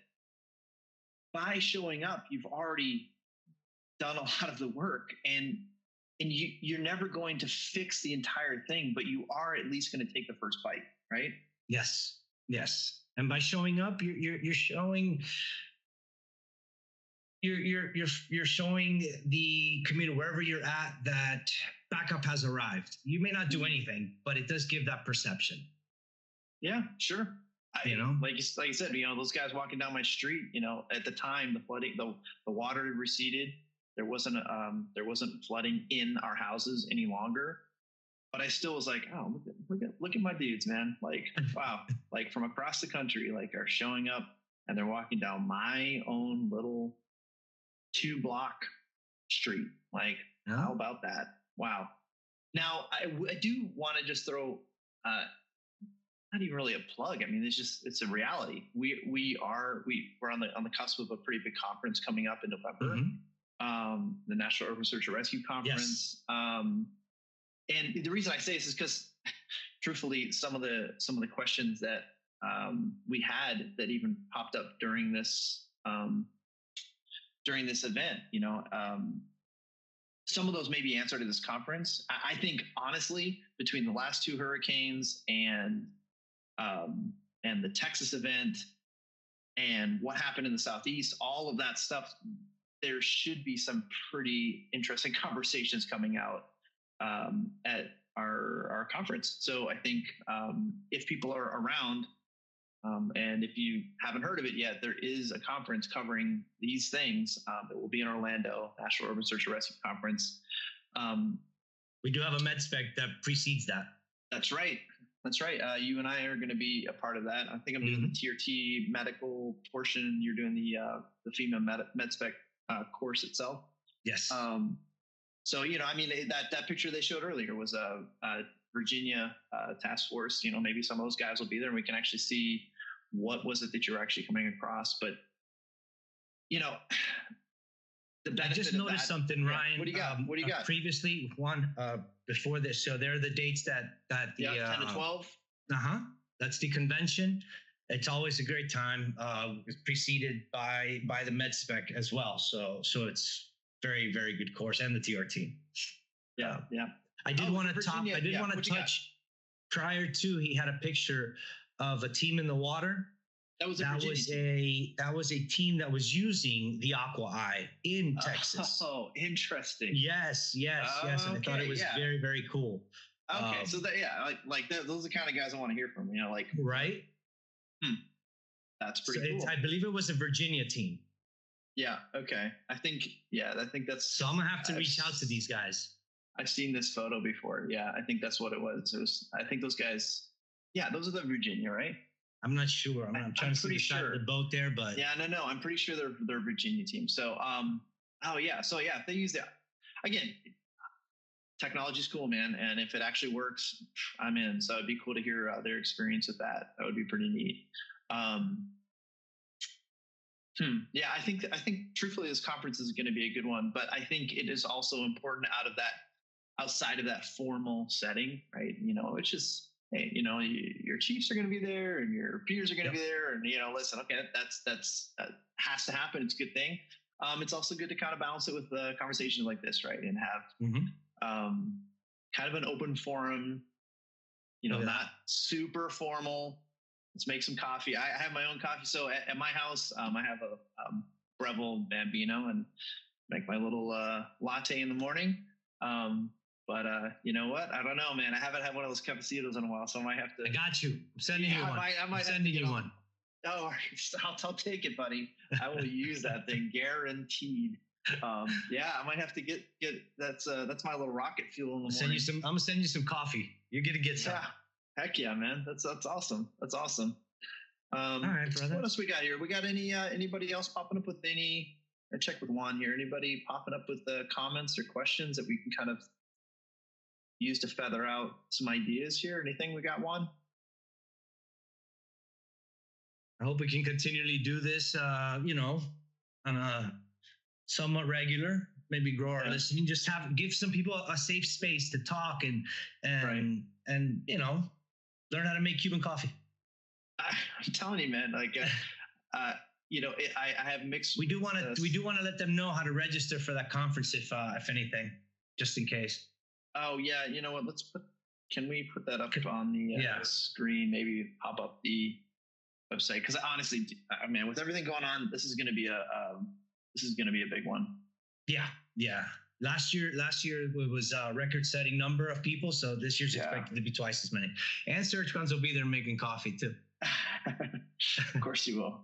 by showing up, you've already done a lot of the work and you're never going to fix the entire thing, but you are at least going to take the first bite. Right. Yes. And by showing up, you're showing you're showing the community wherever you're at that backup has arrived. You may not do anything, but it does give that perception. Yeah, sure. Like I said, those guys walking down my street, at the time the flooding, the water had receded. There wasn't flooding in our houses any longer. But I still was like, oh, look at my dudes, man. Like, wow, like from across the country, like are showing up and they're walking down my own little 2-block street. Like, How about that? Wow. Now, I do want to just throw, not even really a plug. I mean, it's a reality. We're on the cusp of a pretty big conference coming up in November, the National Urban Search and Rescue Conference. Yes. And the reason I say this is because, truthfully, some of the questions that we had that even popped up during this event, some of those may be answered at this conference. I think honestly, between the last 2 hurricanes and the Texas event and what happened in the Southeast, all of that stuff, there should be some pretty interesting conversations coming out at our conference. So I think if people are around, and if you haven't heard of it yet, there is a conference covering these things. It will be in Orlando, National Urban Search and Rescue Conference. We do have a med spec that precedes that. That's right. You and I are going to be a part of that. I think I'm doing the TRT medical portion. You're doing the FEMA med spec course itself. Yes. So, that picture they showed earlier was a Virginia task force. Maybe some of those guys will be there and we can actually see what was it that you're actually coming across. But, I just noticed something, Ryan. What do you got? Previously, before this. So there are the dates that the 10 to 12. That's the convention. It's always a great time. It's preceded by the med spec as well. So it's very, very good course, and the TRT. Yeah. I did want to touch. Prior to, he had a picture of a team in the water. That was a team that was using the Aqua Eye in Texas. Oh, interesting. Yes. And I thought it was very, very cool. Okay, so those are the kind of guys I want to hear from. Right. That's pretty cool. I believe it was a Virginia team. Yeah. Okay. I think that's. So I'm gonna have to reach out to these guys. I've seen this photo before. Yeah, I think that's what it was. I think those guys. Yeah, those are the Virginia, right? I'm not sure. I'm trying to see the side of the boat there, but yeah, no. I'm pretty sure they're Virginia team. So, if they use that again, technology's cool, man. And if it actually works, I'm in. So it'd be cool to hear their experience with that. That would be pretty neat. Yeah, I think truthfully, this conference is going to be a good one, but I think it is also important outside of that formal setting, right? It's just hey, your chiefs are going to be there and your peers are going to be there. And, listen, okay, that has to happen. It's a good thing. It's also good to kind of balance it with conversations like this, right? And have kind of an open forum, not super formal. Let's make some coffee. I have my own coffee. So at my house, I have a Breville Bambino and make my little latte in the morning. But you know what? I don't know, man. I haven't had one of those cafecitos in a while, so I might have to. I got you. I'm sending you one. I'm sending you one. Oh, I'll take it, buddy. I will use that thing, guaranteed. Yeah, I might have to get that's my little rocket fuel in the morning. I'm gonna send you some coffee. You're gonna get some. Yeah. Heck yeah, man. That's awesome. That's awesome. All right, brother. What else we got here? We got anybody else popping up with any? I check with Juan here. Anybody popping up with comments or questions that we can kind of use to feather out some ideas here? Anything we got, Juan? I hope we can continually do this, on a somewhat regular, maybe grow our listening, just give some people a safe space to talk and learn how to make Cuban coffee. I'm telling you, man, like, I have mixed. We do want to let them know how to register for that conference if anything, just in case. Oh yeah. You know what? Can we put that up on the screen? Maybe pop up the website. Cause honestly, man, with everything going on, this is going to be a big one. Yeah. Yeah. Last year it was a record-setting number of people, so this year's expected to be twice as many. And Search Guns will be there making coffee too. Of course you will.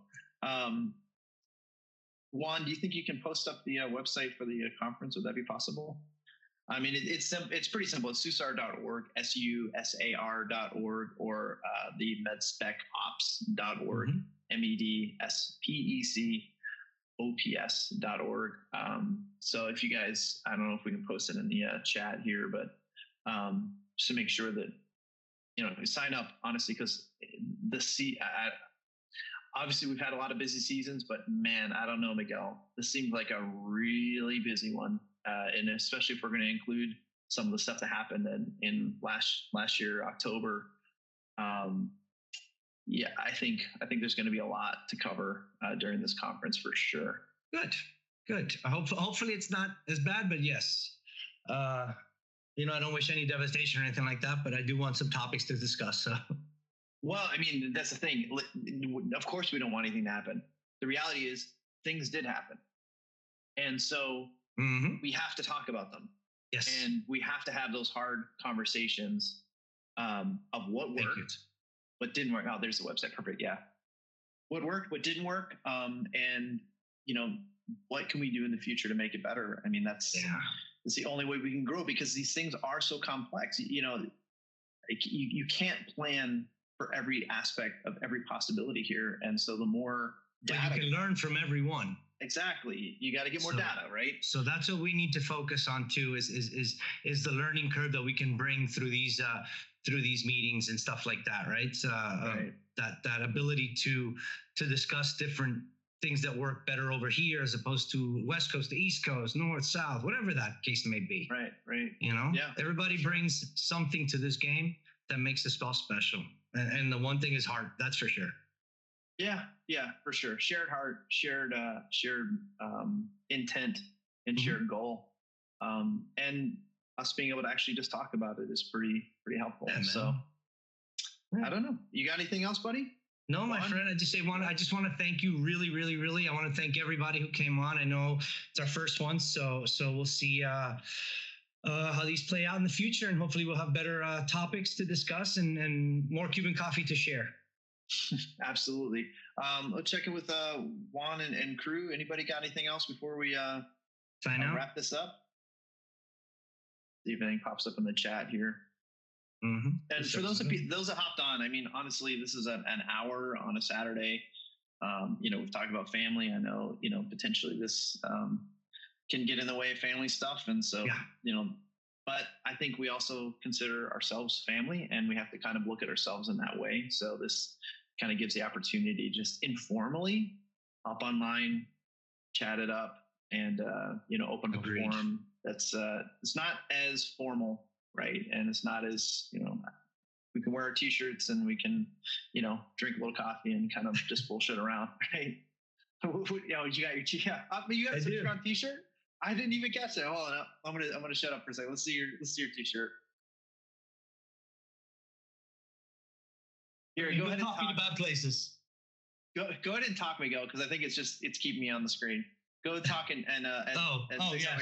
Juan, do you think you can post up the website for the conference? Would that be possible? I mean, it's pretty simple. It's susar.org, susar.org, or the medspec-ops.org, medspec-ops.org. So if you guys, I don't know if we can post it in the chat here, but just to make sure that, sign up, honestly, because obviously we've had a lot of busy seasons, but man, I don't know, Miguel, this seems like a really busy one. And especially if we're going to include some of the stuff that happened in last year, October. Yeah, I think there's going to be a lot to cover during this conference for sure. Good. Hopefully it's not as bad, but yes. I don't wish any devastation or anything like that, but I do want some topics to discuss. So. Well, I mean, that's the thing. Of course, we don't want anything to happen. The reality is things did happen. And so we have to talk about them. Yes. And we have to have those hard conversations of what worked, what didn't work. Oh, there's the website. Perfect. Yeah. What worked, what didn't work. And, what can we do in the future to make it better? I mean, that's the only way we can grow, because these things are so complex. You can't plan for every aspect of every possibility here. And so the more data you can learn from everyone. Exactly. You got to get more data, right? So that's what we need to focus on too, is the learning curve that we can bring through these meetings and stuff like that, right? That ability to discuss different things that work better over here as opposed to West Coast to East Coast, North, South, whatever that case may be. Right. Everybody brings something to this game that makes us all special. And the one thing is heart, that's for sure. Yeah, for sure. Shared heart, shared intent, and shared goal. And us being able to actually just talk about it is pretty helpful. Yeah, so I don't know. You got anything else, buddy? No, my friend, I just want to thank you really, really, really. I want to thank everybody who came on. I know it's our first one, so we'll see how these play out in the future, and hopefully we'll have better topics to discuss and more Cuban coffee to share. Absolutely. Let's check in with Juan and crew. Anybody got anything else before we sign out? Wrap this up? See if anything pops up in the chat here. And for those that hopped on, I mean, honestly, this is an hour on a Saturday. We've talked about family. I know, potentially this can get in the way of family stuff. And so, but I think we also consider ourselves family, and we have to kind of look at ourselves in that way. So this kind of gives the opportunity just informally hop online, chat it up, and, open up a forum that's it's not as formal, right? And it's not as, wear our t-shirts and we can, drink a little coffee and kind of just bullshit around, right? You got your you got a Citron t-shirt? I didn't even catch that. Hold on, I'm gonna shut up for a second. Let's see your t-shirt. Here, go ahead and talking about places. Go ahead and talk, Miguel, because I think it's keeping me on the screen. Go talk and yeah,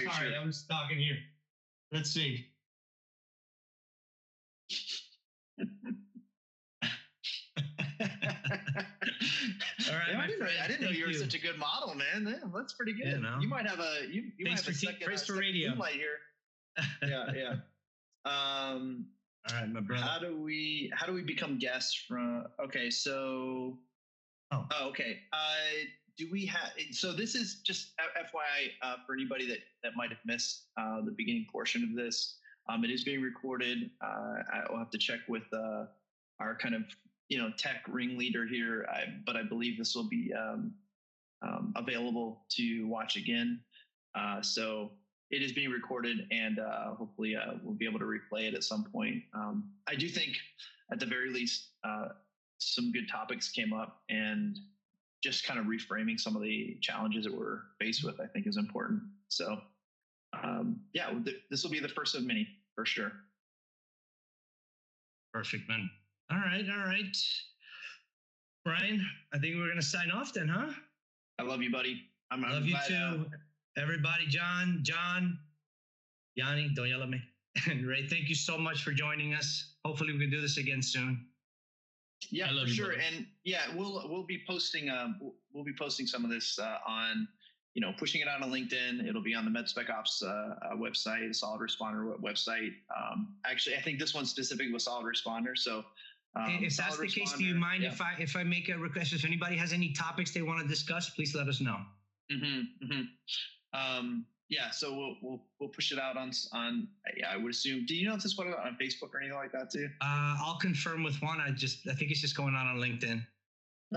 sorry, I was talking here. Let's see. All right, I didn't know you were such a good model, man. Yeah, that's pretty good. You might have a Thanks for radio light here. Yeah. All right, my brother. How do we become guests from? Okay, so. Okay. Do we have? So this is just FYI for anybody that might have missed the beginning portion of this. It is being recorded. I'll have to check with our kind of tech ringleader here, but I believe this will be available to watch again. So it is being recorded, and hopefully we'll be able to replay it at some point. I do think, at the very least, some good topics came up, and just kind of reframing some of the challenges that we're faced with, I think, is important. So, this will be the first of many for sure. Perfect, man. All right. Brian, I think we're going to sign off then, huh? I love you, buddy. I love you too. Everybody, John, Yanni, don't yell at me. And Ray, thank you so much for joining us. Hopefully we can do this again soon. Yeah, for sure. And we'll be posting some of this on, pushing it out on LinkedIn. It'll be on the MedSpecOps website, Solid Responder website. Actually, I think this one's specific with Solid Responder. So if that's the case, do you mind if I make a request? If anybody has any topics they want to discuss, please let us know. So we'll push it out on I would assume. Do you know if this went out on Facebook or anything like that too? I'll confirm with one. I think it's just going on LinkedIn.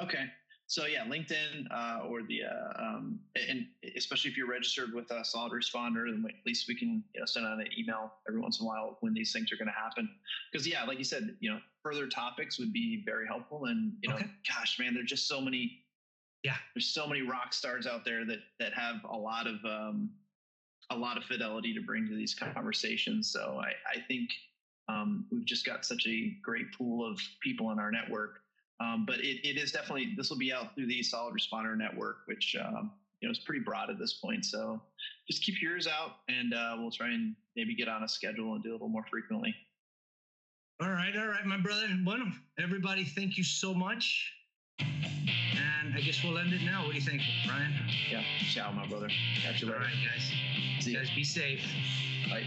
Okay. So LinkedIn or the and especially if you're registered with a Solid Responder, then at least we can send out an email every once in a while when these things are going to happen. Because like you said, further topics would be very helpful. And gosh, man, there's just so many. Yeah, there's so many rock stars out there that have a lot of fidelity to bring to these conversations. So I think we've just got such a great pool of people in our network. But it is definitely, this will be out through the Solid Responder Network, which is pretty broad at this point. So just keep your ears out, and we'll try and maybe get on a schedule and do it a little more frequently. All right, my brother. Bueno, everybody, thank you so much. And I guess we'll end it now. What do you think, Brian? Yeah. Ciao, my brother. Catch you later. All right, guys. See you guys. Be safe. Bye.